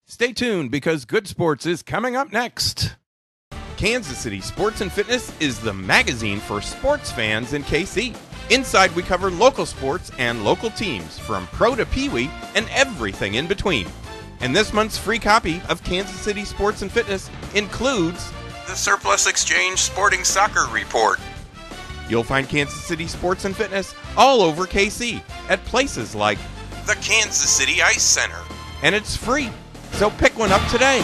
Stay tuned because Good Sports is coming up next. Kansas City Sports and Fitness is the magazine for sports fans in KC. Inside, we cover local sports and local teams, from pro to peewee and everything in between. And this month's free copy of Kansas City Sports and Fitness includes the Surplus Exchange Sporting Soccer Report. You'll find Kansas City Sports and Fitness all over KC at places like the Kansas City Ice Center. And it's free, so pick one up today.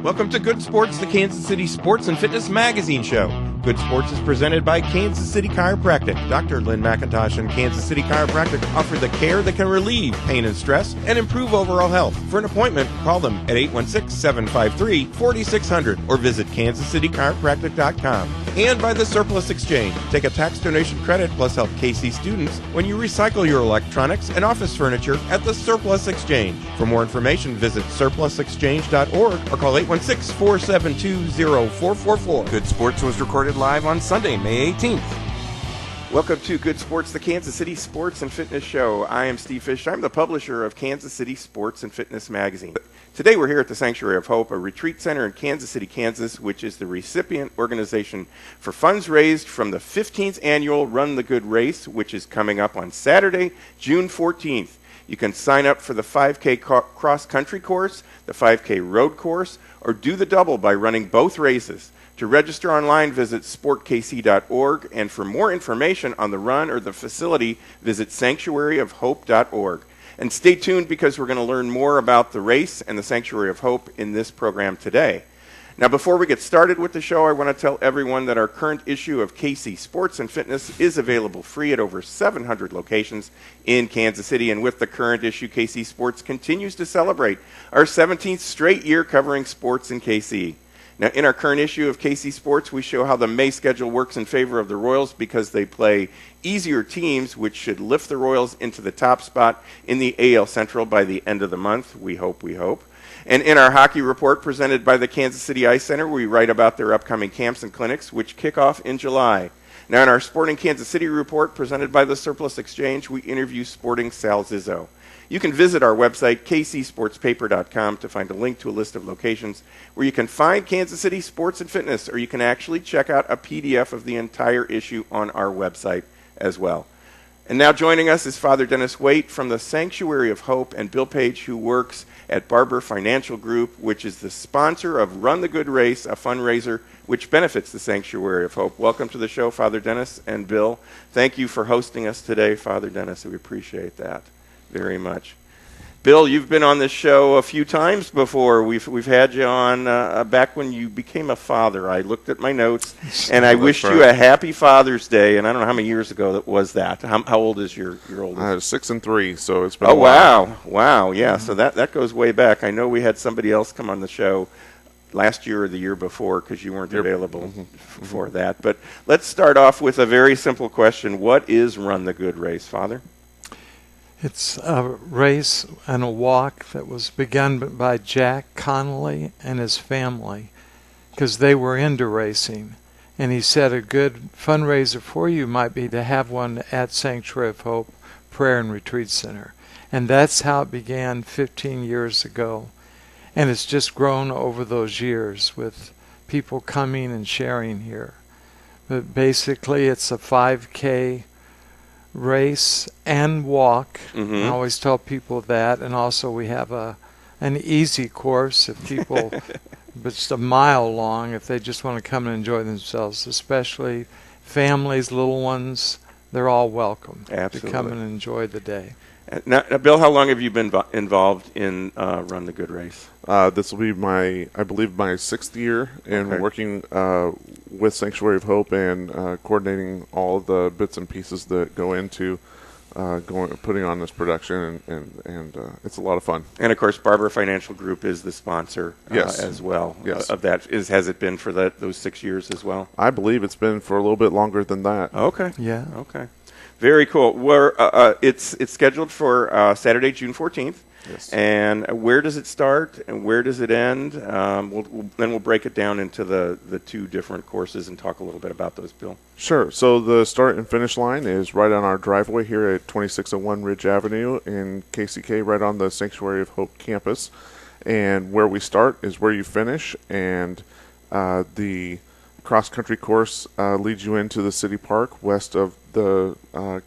Welcome to Good Sports, the Kansas City Sports and Fitness magazine show. Good Sports is presented by Kansas City Chiropractic. Dr. Lynn McIntosh and Kansas City Chiropractic offer the care that can relieve pain and stress and improve overall health. For an appointment, call them at 816-753-4600 or visit kansascitychiropractic.com. And by the Surplus Exchange. Take a tax donation credit plus help KC students when you recycle your electronics and office furniture at the Surplus Exchange. For more information, visit surplusexchange.org or call 816-472-0444. Good Sports was recorded live on Sunday, May 18th. Welcome to Good Sports, the Kansas City Sports and Fitness Show. I am Steve Fish. I'm the publisher of Kansas City Sports and Fitness magazine. Today we're here at the Sanctuary of Hope, a retreat center in Kansas City, Kansas, which is the recipient organization for funds raised from the 15th annual Run the Good race, which is coming up on Saturday, June 14th. You can sign up for the 5K cross-country course, the 5K road course, or do the double by running both races. To register online, visit sportkc.org, and for more information on the run or the facility, visit sanctuaryofhope.org. And stay tuned because we're going to learn more about the race and the Sanctuary of Hope in this program today. Now, before we get started with the show, I want to tell everyone that our current issue of KC Sports and Fitness is available free at over 700 locations in Kansas City. And with the current issue, KC Sports continues to celebrate our 17th straight year covering sports in KC. Now, in our current issue of KC Sports, we show how the May schedule works in favor of the Royals because they play easier teams, which should lift the Royals into the top spot in the AL Central by the end of the month. We hope. And in our hockey report presented by the Kansas City Ice Center, we write about their upcoming camps and clinics, which kick off in July. Now, in our Sporting Kansas City report presented by the Surplus Exchange, we interview Sporting Sal Zizzo. You can visit our website, kcsportspaper.com, to find a link to a list of locations where you can find Kansas City Sports and Fitness, or you can actually check out a PDF of the entire issue on our website as well. And now joining us is Father Dennis Waite from the Sanctuary of Hope, and Bill Page, who works at Barber Financial Group, which is the sponsor of Run the Good Race, a fundraiser which benefits the Sanctuary of Hope. Welcome to the show, Father Dennis and Bill. Thank you for hosting us today, Father Dennis. We appreciate that very much. Bill, you've been on this show a few times before. We've had you on back when you became a father. I looked at my notes, and I wished you a happy Father's Day. And I don't know how many years ago that was that. How old is your oldest? 6 and 3, so it's been a while. Wow, yeah. So that goes way back. I know we had somebody else come on the show last year or the year before because you weren't available for that. But let's start off with a very simple question. What is Run the Good Race, Father? It's a race and a walk that was begun by Jack Connolly and his family because they were into racing. And he said a good fundraiser for you might be to have one at Sanctuary of Hope Prayer and Retreat Center. And that's how it began 15 years ago. And it's just grown over those years with people coming and sharing here. But basically it's a 5K race and walk. I always tell people that. And also we have an easy course if people, but it's a mile long if they just want to come and enjoy themselves, especially families, little ones. They're all welcome to come and enjoy the day. Now, Bill, how long have you been involved in Run the Good Race? This will be I believe my 6th year in working with Sanctuary of Hope and coordinating all of the bits and pieces that go into putting on this production, and it's a lot of fun. And of course, Barber Financial Group is the sponsor as well of that. Has it been for those 6 years as well? I believe it's been for a little bit longer than that. Okay. Yeah. Okay. Very cool. It's scheduled for Saturday, June 14th. Yes. And where does it start and where does it end? Then we'll break it down into the two different courses and talk a little bit about those, Bill. Sure. So the start and finish line is right on our driveway here at 2601 Ridge Avenue in KCK, right on the Sanctuary of Hope campus. And where we start is where you finish, and the cross-country course leads you into the city park west of the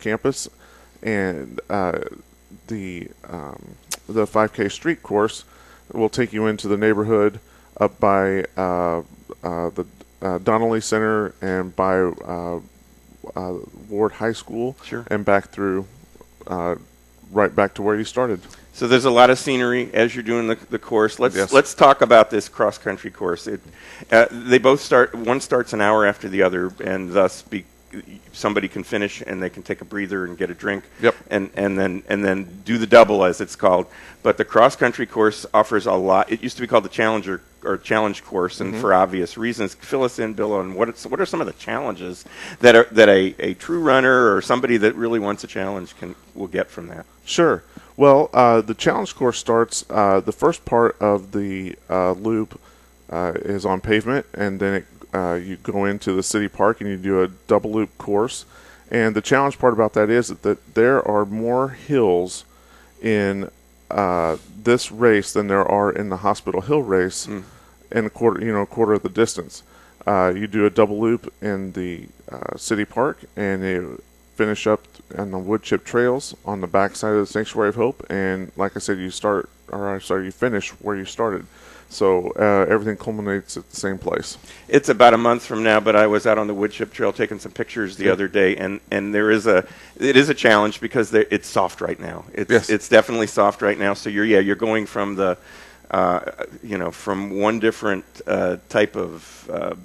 campus, and the 5K street course will take you into the neighborhood up by the Donnelly Center and by Ward High School, Sure. and back through right back to where you started. So there's a lot of scenery as you're doing the course. Yes. Let's talk about this cross-country course. They both start. One starts an hour after the other, and thus somebody can finish and they can take a breather and get a drink. Yep. And then do the double, as it's called. But the cross-country course offers a lot. It used to be called the Challenger or Challenge course, and for obvious reasons. Fill us in, Bill, on what are some of the challenges that a true runner or somebody that really wants a challenge will get from that. Sure. Well, the challenge course starts, the first part of the loop is on pavement, and then you go into the city park and you do a double loop course. And the challenge part about that is that there are more hills in this race than there are in the Hospital Hill race in a quarter of the distance. You do a double loop in the city park, and you finish up on the wood chip trails on the backside of the Sanctuary of Hope, and like I said, you finish where you started. So everything culminates at the same place. It's about a month from now, but I was out on the wood chip trail taking some pictures the other day, and it is a challenge because it's soft right now. It's definitely soft right now. So you're going from the from one different type of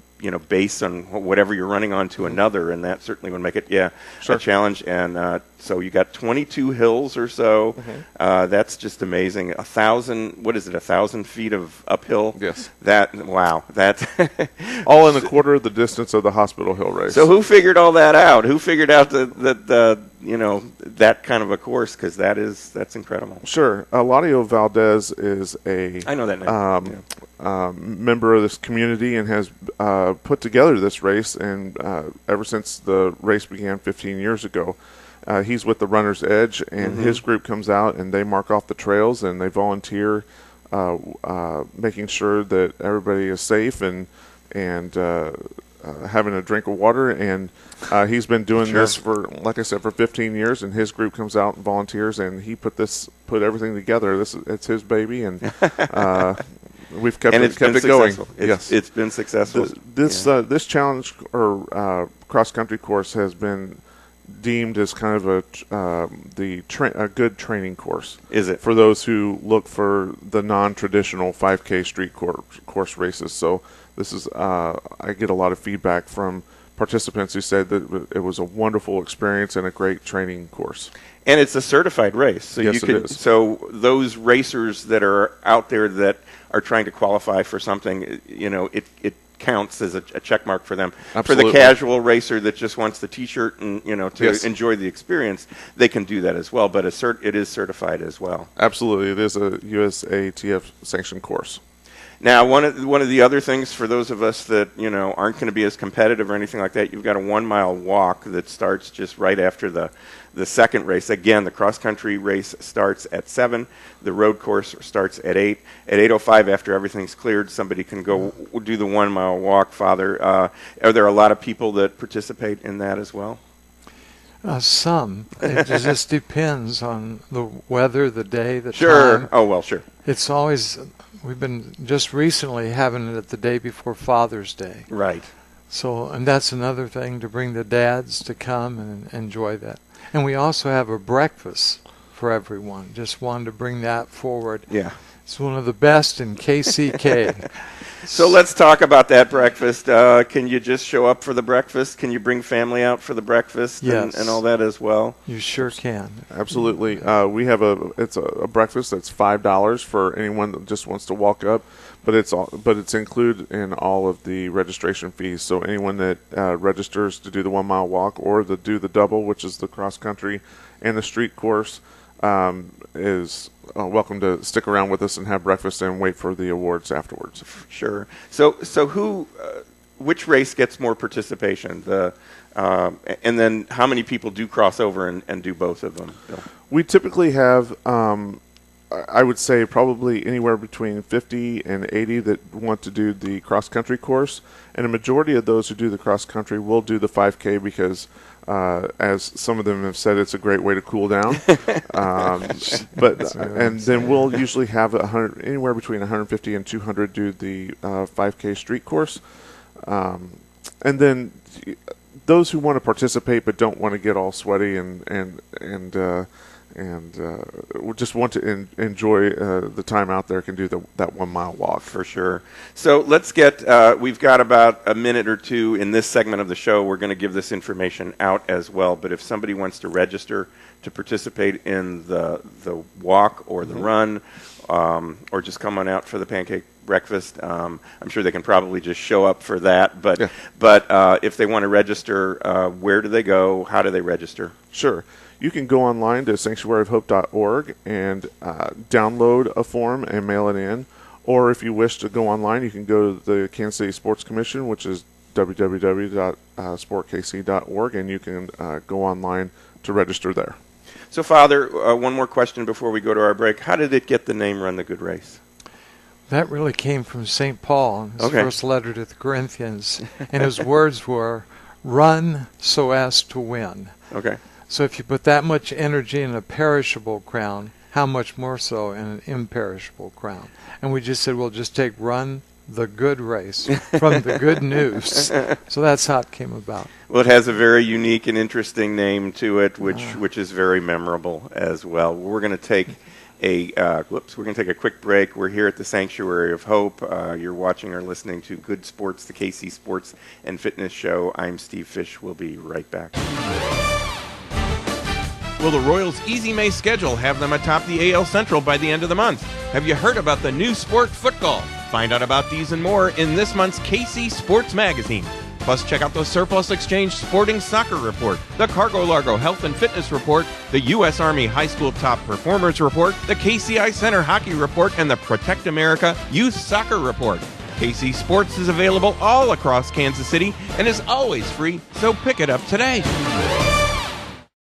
base on whatever you're running on to another, and that certainly would make it a challenge. And so you got 22 hills or so. That's just amazing. 1,000 feet of uphill. Yes. That's all in a quarter of the distance of the Hospital Hill race. So who figured all that out? Who figured out that kind of a course? Because that's incredible. Sure. Eladio Valdez is I know that name. member of this community and has put together this race, and ever since the race began 15 years ago. He's with the Runner's Edge, and his group comes out and they mark off the trails and they volunteer, making sure that everybody is safe and having a drink of water. And he's been doing this for, like I said, for 15 years. And his group comes out and volunteers, and he put everything together. It's his baby, and we've kept it going. It's been successful. This challenge or cross country course has been deemed as kind of a good training course. Is it? For those who look for the non-traditional 5K street course races. So this is, I get a lot of feedback from participants who said that it was a wonderful experience and a great training course. And it's a certified race. So yes, it is. So those racers that are out there that are trying to qualify for something, it counts as a check mark for them. Absolutely. For the casual racer that just wants the T-shirt and to enjoy the experience, they can do that as well. But it is certified as well. Absolutely, it is a USATF sanctioned course. Now, one of the other things for those of us that aren't going to be as competitive or anything like that, you've got a 1 mile walk that starts just right after the second race. Again, the cross country race starts at 7. The road course starts at 8. At 8:05, after everything's cleared, somebody can go do the 1 mile walk. Father, are there a lot of people that participate in that as well? Some. It just depends on the weather, the day, the Sure. time. Oh, well, sure. It's always, we've been just recently having it the day before Father's Day. Right. So, and that's another thing, to bring the dads to come and enjoy that. And we also have a breakfast for everyone. Just wanted to bring that forward. Yeah. It's one of the best in KCK. So let's talk about that breakfast. Can you just show up for the breakfast? Can you bring family out for the breakfast and all that as well? You sure can. Absolutely. We have it's a breakfast that's $5 for anyone that just wants to walk up, but it's included in all of the registration fees. So anyone that registers to do the 1 mile walk or do the double, which is the cross country and the street course, is welcome to stick around with us and have breakfast and wait for the awards afterwards. Sure. So who, which race gets more participation? And then how many people do cross over and do both of them, Bill? We typically have, I would say, probably anywhere between 50 and 80 that want to do the cross-country course. And a majority of those who do the cross-country will do the 5K because, as some of them have said, it's a great way to cool down. And then we'll usually have anywhere between 150 and 200 do the 5K street course. And then those who want to participate but don't want to get all sweaty and just want to enjoy the time out there can do that 1 mile walk. For sure. So let's get, we've got about a minute or two in this segment of the show. We're going to give this information out as well. But if somebody wants to register to participate in the walk or the run, or just come on out for the pancake breakfast, I'm sure they can probably just show up for that. But if they want to register, where do they go? How do they register? Sure. You can go online to sanctuaryofhope.org and download a form and mail it in. Or if you wish to go online, you can go to the Kansas City Sports Commission, which is www.sportkc.org, and you can go online to register there. So, Father, one more question before we go to our break. How did it get the name Run the Good Race? That really came from St. Paul, his first letter to the Corinthians. And his words were, run so as to win. Okay. So if you put that much energy in a perishable crown, how much more so in an imperishable crown? And we just said, we'll just take Run the Good Race from the good news. So that's how it came about. Well, it has a very unique and interesting name to it, which is very memorable as well. We're going to take we're going to take a quick break. We're here at the Sanctuary of Hope. You're watching or listening to Good Sports, the KC Sports and Fitness Show. I'm Steve Fish. We'll be right back. Will the Royals' Easy May schedule have them atop the AL Central by the end of the month? Have you heard about the new sport, football? Find out about these and more in this month's KC Sports Magazine. Plus, check out the Surplus Exchange Sporting Soccer Report, the Cargo Largo Health and Fitness Report, the U.S. Army High School Top Performers Report, the KCI Center Hockey Report, and the Protect America Youth Soccer Report. KC Sports is available all across Kansas City and is always free, so pick it up today.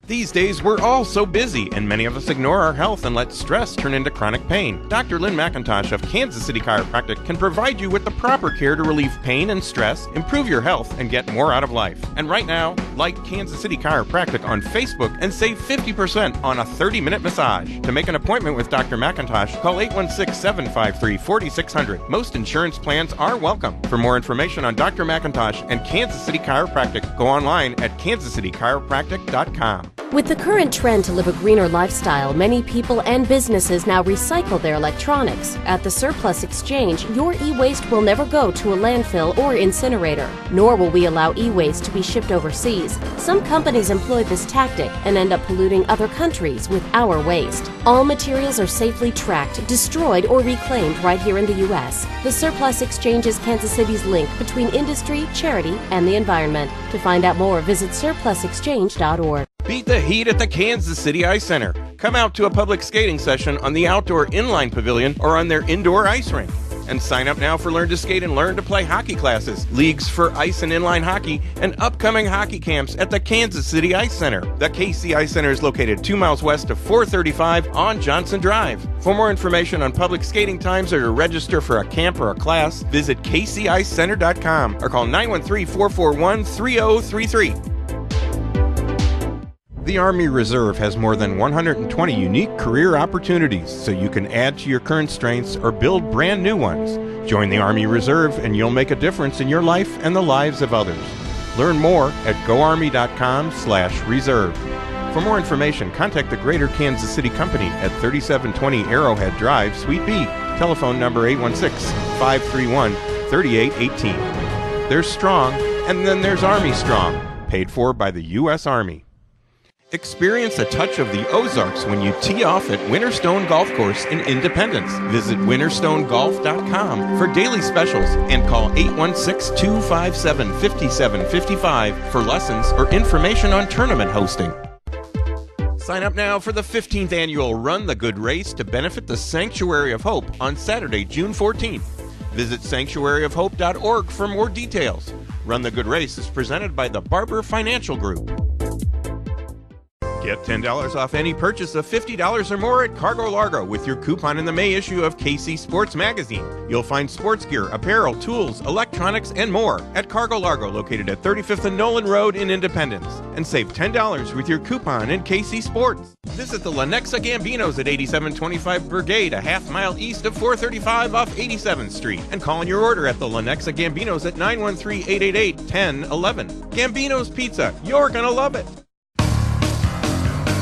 These days, we're all so busy, and many of us ignore our health and let stress turn into chronic pain. Dr. Lynn McIntosh of Kansas City Chiropractic can provide you with the proper care to relieve pain and stress, improve your health, and get more out of life. And right now, like Kansas City Chiropractic on Facebook and save 50% on a 30-minute massage. To make an appointment with Dr. McIntosh, call 816-753-4600. Most insurance plans are welcome. For more information on Dr. McIntosh and Kansas City Chiropractic, go online at kansascitychiropractic.com. With the current trend to live a greener lifestyle, many people and businesses now recycle their electronics. At the Surplus Exchange, your e-waste will never go to a landfill or incinerator, nor will we allow e-waste to be shipped overseas. Some companies employ this tactic and end up polluting other countries with our waste. All materials are safely tracked, destroyed, or reclaimed right here in the U.S. The Surplus Exchange is Kansas City's link between industry, charity, and the environment. To find out more, visit surplusexchange.org. Beat the heat at the Kansas City Ice Center. Come out to a public skating session on the outdoor inline pavilion or on their indoor ice rink. And sign up now for Learn to Skate and Learn to Play hockey classes, leagues for ice and inline hockey, and upcoming hockey camps at the Kansas City Ice Center. The KC Ice Center is located 2 miles west of 435 on Johnson Drive. For more information on public skating times or to register for a camp or a class, visit kcicecenter.com or call 913-441-3033. The Army Reserve has more than 120 unique career opportunities, so you can add to your current strengths or build brand new ones. Join the Army Reserve and you'll make a difference in your life and the lives of others. Learn more at goarmy.com/reserve. For more information, contact the Greater Kansas City Company at 3720 Arrowhead Drive, Suite B. Telephone number 816-531-3818. There's Strong, and then there's Army Strong, paid for by the U.S. Army. Experience a touch of the Ozarks when you tee off at Winterstone Golf Course in Independence. Visit winterstonegolf.com for daily specials and call 816-257-5755 for lessons or information on tournament hosting. Sign up now for the 15th annual Run the Good race to benefit the Sanctuary of Hope on Saturday, June 14th. Visit sanctuaryofhope.org for more details. Run the Good race is presented by the Barber Financial Group. Get $10 off any purchase of $50 or more at Cargo Largo with your coupon in the May issue of KC Sports Magazine. You'll find sports gear, apparel, tools, electronics, and more at Cargo Largo, located at 35th and Nolan Road in Independence. And save $10 with your coupon in KC Sports. Visit the Lenexa Gambinos at 8725 Brigade, a half mile east of 435 off 87th Street. And call in your order at the Lenexa Gambinos at 913-888-1011. Gambino's Pizza. You're going to love it.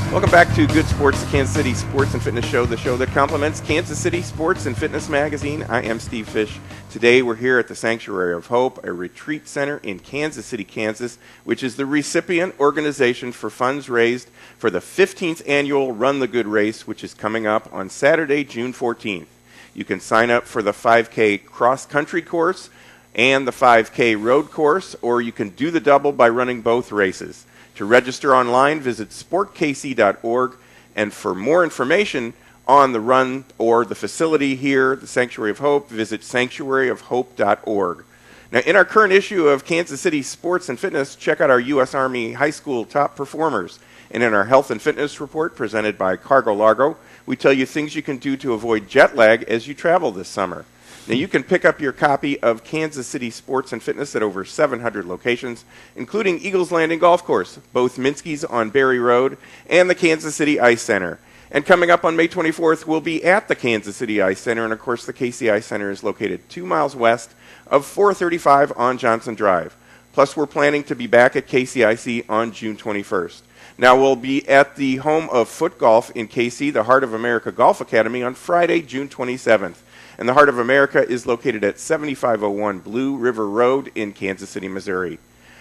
Welcome back to Good Sports, the Kansas City Sports and Fitness Show, the show that complements Kansas City Sports and Fitness Magazine. I am Steve Fish. Today we're here at the Sanctuary of Hope, a retreat center in Kansas City, Kansas, which is the recipient organization for funds raised for the 15th annual Run the Good race, which is coming up on Saturday, June 14th. You can sign up for the 5K cross-country course and the 5K road course, or you can do the double by running both races. To register online, visit sportkc.org, and for more information on the run or the facility here, the Sanctuary of Hope, visit sanctuaryofhope.org. Now, in our current issue of Kansas City Sports and Fitness, check out our U.S. Army High School top performers. And in our health and fitness report presented by Cargo Largo, we tell you things you can do to avoid jet lag as you travel this summer. Now, you can pick up your copy of Kansas City Sports and Fitness at over 700 locations, including Eagles Landing Golf Course, both Minsky's on Berry Road, and the Kansas City Ice Center. And coming up on May 24th, we'll be at the Kansas City Ice Center, and of course the KC Ice Center is located 2 miles west of 435 on Johnson Drive. Plus, we're planning to be back at KCIC on June 21st. Now, we'll be at the home of foot golf in KC, the Heart of America Golf Academy, on Friday, June 27th. And the Heart of America is located at 7501 Blue River Road in Kansas City, Missouri.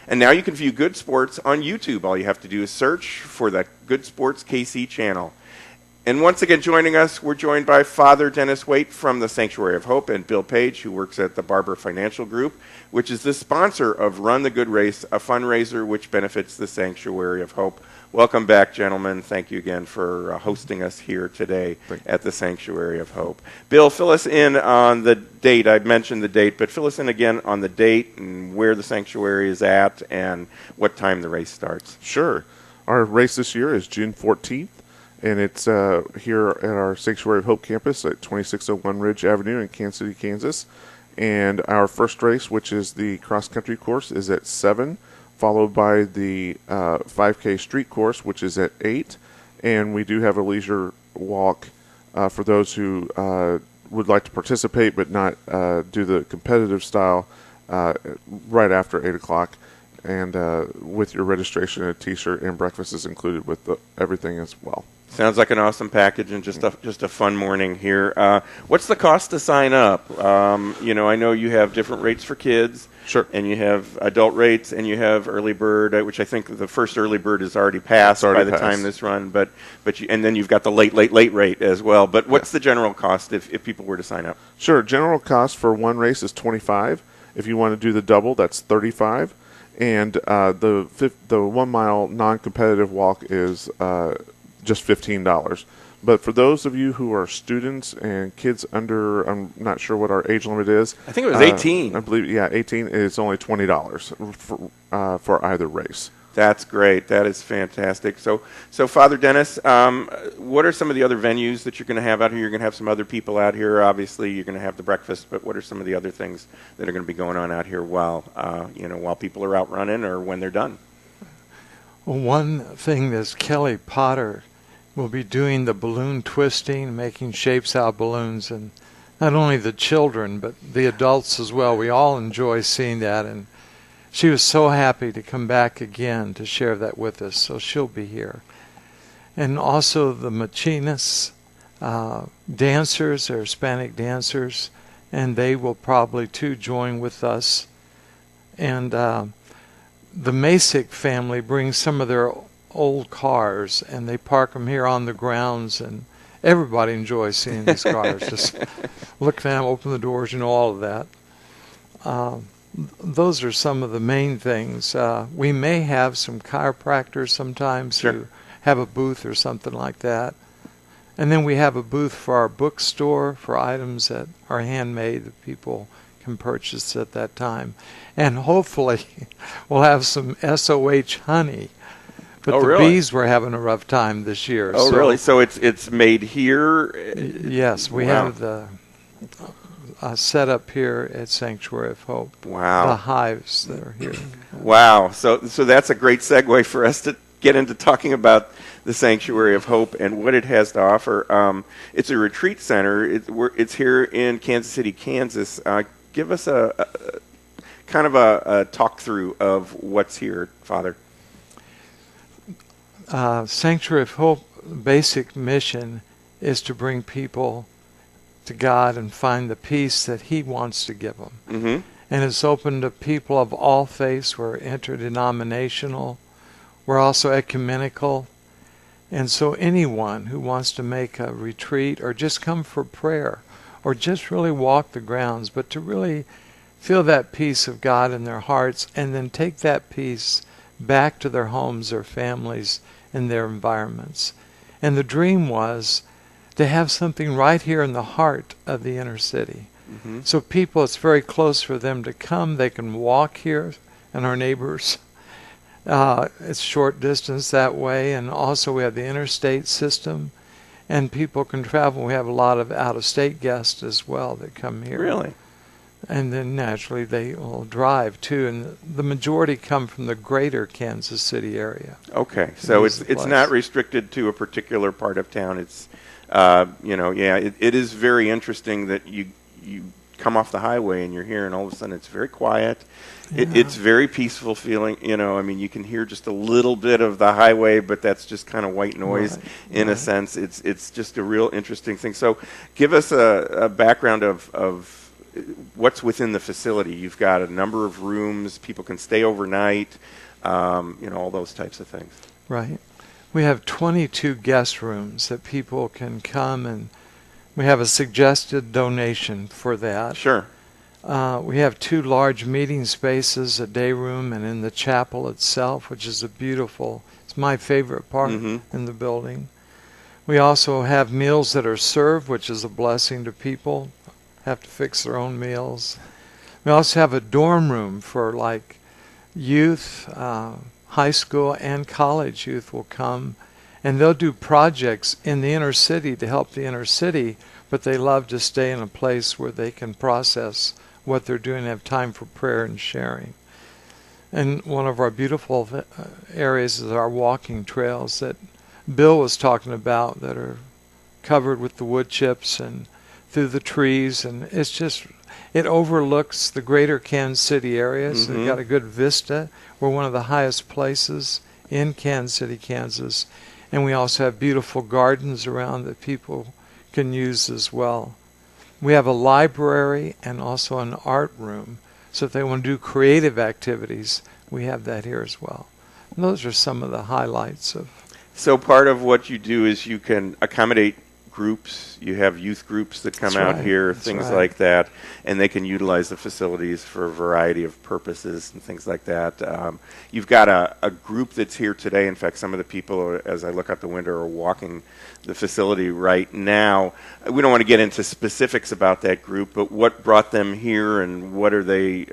And now you can view Good Sports on YouTube. All you have to do is search for the Good Sports KC channel. And once again, joining us, we're joined by Father Dennis Waite from the Sanctuary of Hope and Bill Page, who works at the Barber Financial Group, which is the sponsor of Run the Good Race, a fundraiser which benefits the Sanctuary of Hope. Welcome back, gentlemen. Thank you again for hosting us here today at the Sanctuary of Hope. Bill, fill us in on the date. I mentioned the date, but fill us in again on the date and where the Sanctuary is at and what time the race starts. Sure. Our race this year is June 14th, and it's here at our Sanctuary of Hope campus at 2601 Ridge Avenue in Kansas City, Kansas. And our first race, which is the cross-country course, is at 7, followed by the 5K street course, which is at 8. And we do have a leisure walk for those who would like to participate but not do the competitive style right after 8 o'clock. And with your registration, a T-shirt and breakfast is included with everything as well. Sounds like an awesome package and just a fun morning here. What's the cost to sign up? I know you have different rates for kids. Sure. And you have adult rates, and you have early bird, which I think the first early bird is already passed by the time this run. And then you've got the late rate as well. But what's the general cost if people were to sign up? Sure. General cost for one race is $25. If you want to do the double, that's $35. And the 1 mile non-competitive walk is just $15. But for those of you who are students and kids under, I'm not sure what our age limit is. I think it was 18. I believe, 18. It's only $20 for either race. That's great. That is fantastic. So Father Dennis, what are some of the other venues that you're going to have out here? You're going to have some other people out here. Obviously, you're going to have the breakfast. But what are some of the other things that are going to be going on out here while people are out running or when they're done? Well, one thing is Kelly Potter will be doing the balloon twisting, making shapes out of balloons, and not only the children but the adults as well. We all enjoy seeing that, and she was so happy to come back again to share that with us, so she'll be here. And also the Machinas dancers, they're Hispanic dancers, and they will probably too join with us. And the Masick family brings some of their old cars, and they park them here on the grounds, and everybody enjoys seeing these cars. Just look at them, open the doors, all of that. Those are some of the main things. We may have some chiropractors sometimes who have a booth or something like that. And then we have a booth for our bookstore for items that are handmade that people can purchase at that time. And hopefully we'll have some SOH honey. But the really? bees were having a rough time this year. Oh, so really? So it's made here? Yes, we have the set up here at Sanctuary of Hope. Wow. The hives that are here. Wow. So that's a great segue for us to get into talking about the Sanctuary of Hope and what it has to offer. It's a retreat center. It's here in Kansas City, Kansas. Give us a kind of a talk through of what's here, Father. Sanctuary of Hope basic mission is to bring people to God and find the peace that He wants to give them. Mm-hmm. And it's open to people of all faiths. We're interdenominational. We're also ecumenical. And so anyone who wants to make a retreat or just come for prayer or just really walk the grounds, but to really feel that peace of God in their hearts and then take that peace back to their homes, their families, and their environments. And the dream was to have something right here in the heart of the inner city. Mm-hmm. So people, it's very close for them to come. They can walk here, and our neighbors. It's short distance that way. And also we have the interstate system, and people can travel. We have a lot of out-of-state guests as well that come here. Really? And then naturally they will drive too, and the majority come from the greater Kansas City area. Okay, so it's not restricted to a particular part of town. It's it is very interesting that you come off the highway and you're here, and all of a sudden it's very quiet. Yeah. It's very peaceful feeling. You can hear just a little bit of the highway, but that's just kind of white noise in a sense. It's just a real interesting thing. So give us a background of what's within the facility. You've got a number of rooms. People can stay overnight, all those types of things. Right. We have 22 guest rooms that people can come, and we have a suggested donation for that. Sure. We have 2 large meeting spaces, a day room, and in the chapel itself, which is it's my favorite part in the building. We also have meals that are served, which is a blessing to people. Have to fix their own meals. We also have a dorm room for like youth, high school and college youth will come, and they'll do projects in the inner city to help the inner city, but they love to stay in a place where they can process what they're doing and have time for prayer and sharing. And one of our beautiful areas is our walking trails that Bill was talking about that are covered with the wood chips and through the trees, and it overlooks the greater Kansas City area, so we've got a good vista. We're one of the highest places in Kansas City, Kansas, and we also have beautiful gardens around that people can use as well. We have a library and also an art room, so if they want to do creative activities, we have that here as well. And those are some of the highlights of. So part of what you do is you can accommodate groups. You have youth groups that come out here, things like that, and they can utilize the facilities for a variety of purposes and things like that. You've got a group that's here today. In fact, some of the people, as I look out the window, are walking the facility right now. We don't want to get into specifics about that group, but what brought them here, and what are they,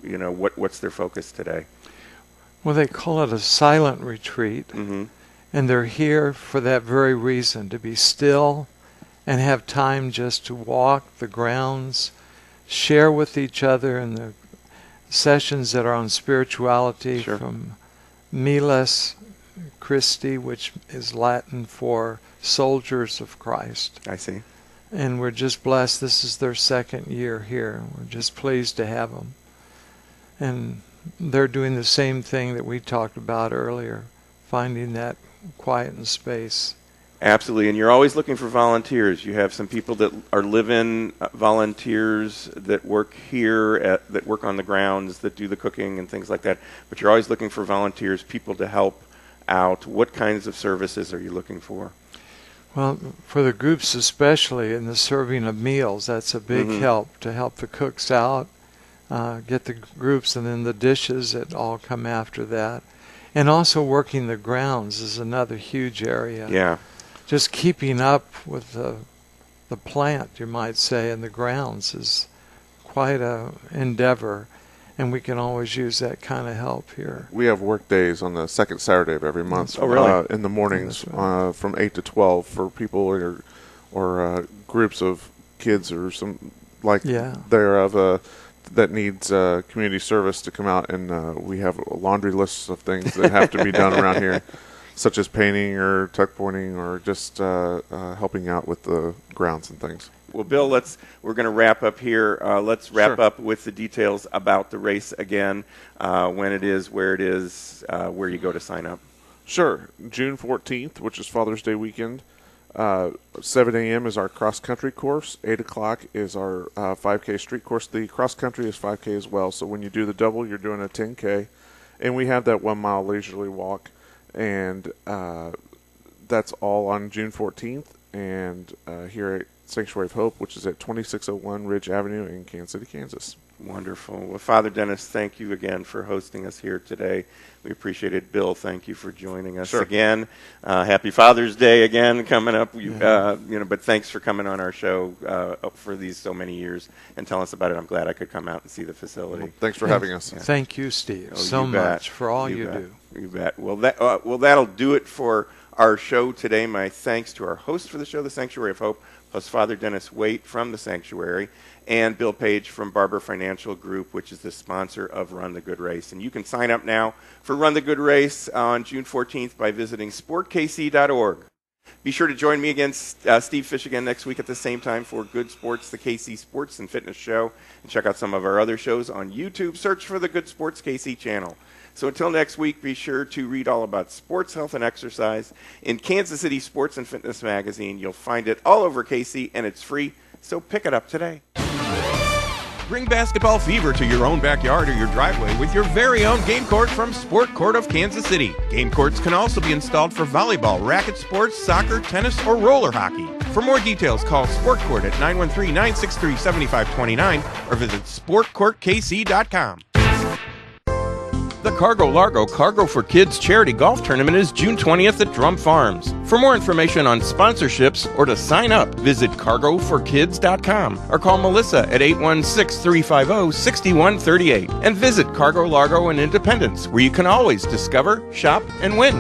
what's their focus today? Well, they call it a silent retreat, and they're here for that very reason, to be still and have time just to walk the grounds, share with each other in the sessions that are on spirituality from Miles Christi, which is Latin for soldiers of Christ. I see. And we're just blessed. This is their second year here. We're just pleased to have them. And they're doing the same thing that we talked about earlier, finding that quiet and space. Absolutely, and you're always looking for volunteers. You have some people that are live-in volunteers that work here, that work on the grounds, that do the cooking and things like that. But you're always looking for volunteers, people to help out. What kinds of services are you looking for? Well, for the groups especially, in the serving of meals, that's a big help, to help the cooks out, get the groups, and then the dishes that all come after that. And also working the grounds is another huge area. Yeah. Just keeping up with the plant, you might say, and the grounds is quite a endeavor. And we can always use that kind of help here. We have work days on the second Saturday of every month. Oh, really? In the mornings, Right. from 8 to 12 for people or groups of kids or some like thereof that needs community service to come out, and we have a laundry list of things that have to be done around here, such as painting or tuck pointing or just helping out with the grounds and things. Well, Bill, we're going to wrap up here. Let's wrap up with the details about the race again, when it is, where it is, where you go to sign up. Sure. June 14th, which is Father's Day weekend. 7 a.m. is our cross-country course. 8 o'clock is our 5K street course. The cross-country is 5K as well, so when you do the double, you're doing a 10K. And we have that 1 mile leisurely walk, and that's all on June 14th. And here at Sanctuary of Hope, which is at 2601 Ridge Avenue in Kansas City, Kansas. Wonderful. Well, Father Dennis, thank you again for hosting us here today. We appreciate it. Bill, thank you for joining us again. Happy Father's Day again coming up. But thanks for coming on our show for these so many years and telling us about it. I'm glad I could come out and see the facility. Well, thanks for having us. Yeah. Thank you, Steve, you much for all you bet. do. You bet. Well, that'll do it for our show today. My thanks to our host for the show, the Sanctuary of Hope, plus Father Dennis Waite from the Sanctuary, and Bill Page from Barber Financial Group, which is the sponsor of Run the Good Race. And you can sign up now for Run the Good Race on June 14th by visiting sportkc.org. Be sure to join me again, Steve Fish, again next week at the same time for Good Sports, the KC Sports and Fitness Show. And check out some of our other shows on YouTube. Search for the Good Sports KC channel. So until next week, be sure to read all about sports, health, and exercise in Kansas City Sports and Fitness Magazine. You'll find it all over KC, and it's free, so pick it up today. Bring basketball fever to your own backyard or your driveway with your very own game court from Sport Court of Kansas City. Game courts can also be installed for volleyball, racket sports, soccer, tennis, or roller hockey. For more details, call Sport Court at 913-963-7529 or visit sportcourtkc.com. The Cargo Largo Cargo for Kids charity golf tournament is June 20th at Drum Farms. For more information on sponsorships or to sign up, visit cargoforkids.com or call Melissa at 816-350-6138 and visit Cargo Largo in Independence, where you can always discover, shop, and win.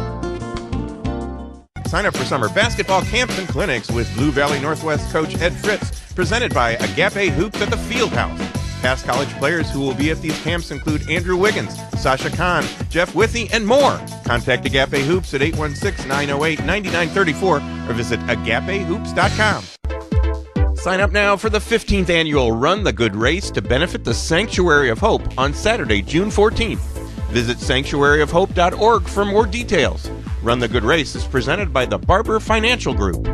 Sign up for summer basketball camps and clinics with Blue Valley Northwest coach Ed Fritz, presented by Agape Hoops at the Fieldhouse. Past college players who will be at these camps include Andrew Wiggins, Sasha Khan, Jeff Withy, and more. Contact Agape Hoops at 816-908-9934 or visit agapehoops.com. Sign up now for the 15th annual Run the Good Race to benefit the Sanctuary of Hope on Saturday, June 14th. Visit sanctuaryofhope.org for more details. Run the Good Race is presented by the Barber Financial Group.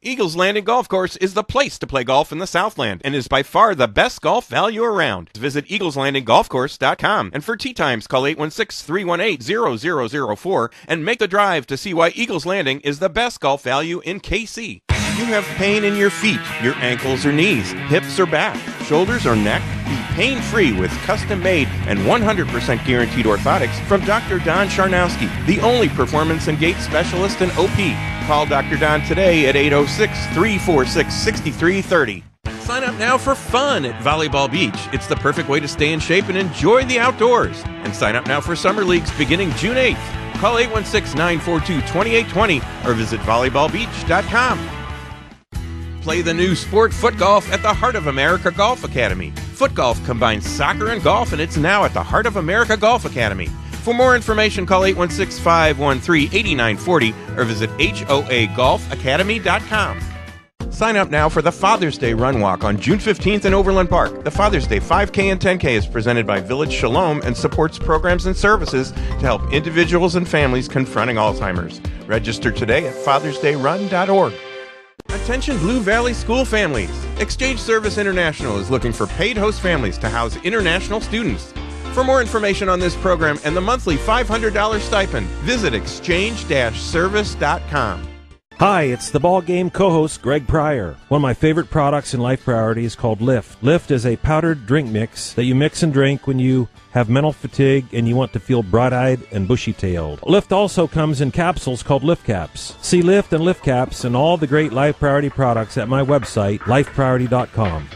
Eagles Landing Golf Course is the place to play golf in the Southland and is by far the best golf value around. Visit eagleslandinggolfcourse.com, and for tee times, call 816-318-0004 and make the drive to see why Eagles Landing is the best golf value in KC. You have pain in your feet, your ankles or knees, hips or back, shoulders or neck? Be pain-free with custom-made and 100% guaranteed orthotics from Dr. Don Charnowski, the only performance and gait specialist in OP. Call Dr. Don today at 806-346-6330. Sign up now for fun at Volleyball Beach. It's the perfect way to stay in shape and enjoy the outdoors. And sign up now for summer leagues beginning June 8th. Call 816-942-2820 or visit volleyballbeach.com. Play the new sport foot golf at the Heart of America Golf Academy. Foot golf combines soccer and golf, and it's now at the Heart of America Golf Academy. For more information, call 816-513-8940 or visit hoagolfacademy.com. Sign up now for the Father's Day Run Walk on June 15th in Overland Park. The Father's Day 5K and 10K is presented by Village Shalom and supports programs and services to help individuals and families confronting Alzheimer's. Register today at fathersdayrun.org. Attention Blue Valley school families. Exchange Service International is looking for paid host families to house international students. For more information on this program and the monthly $500 stipend, visit exchange-service.com. Hi, it's the ball game co-host Greg Pryor. One of my favorite products in Life Priority is called Lift. Lift is a powdered drink mix that you mix and drink when you have mental fatigue and you want to feel bright-eyed and bushy-tailed. Lift also comes in capsules called Lift Caps. See Lift and Lift Caps and all the great Life Priority products at my website, lifepriority.com.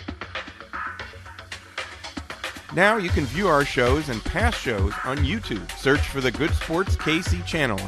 Now you can view our shows and past shows on YouTube. Search for the Good Sports KC channel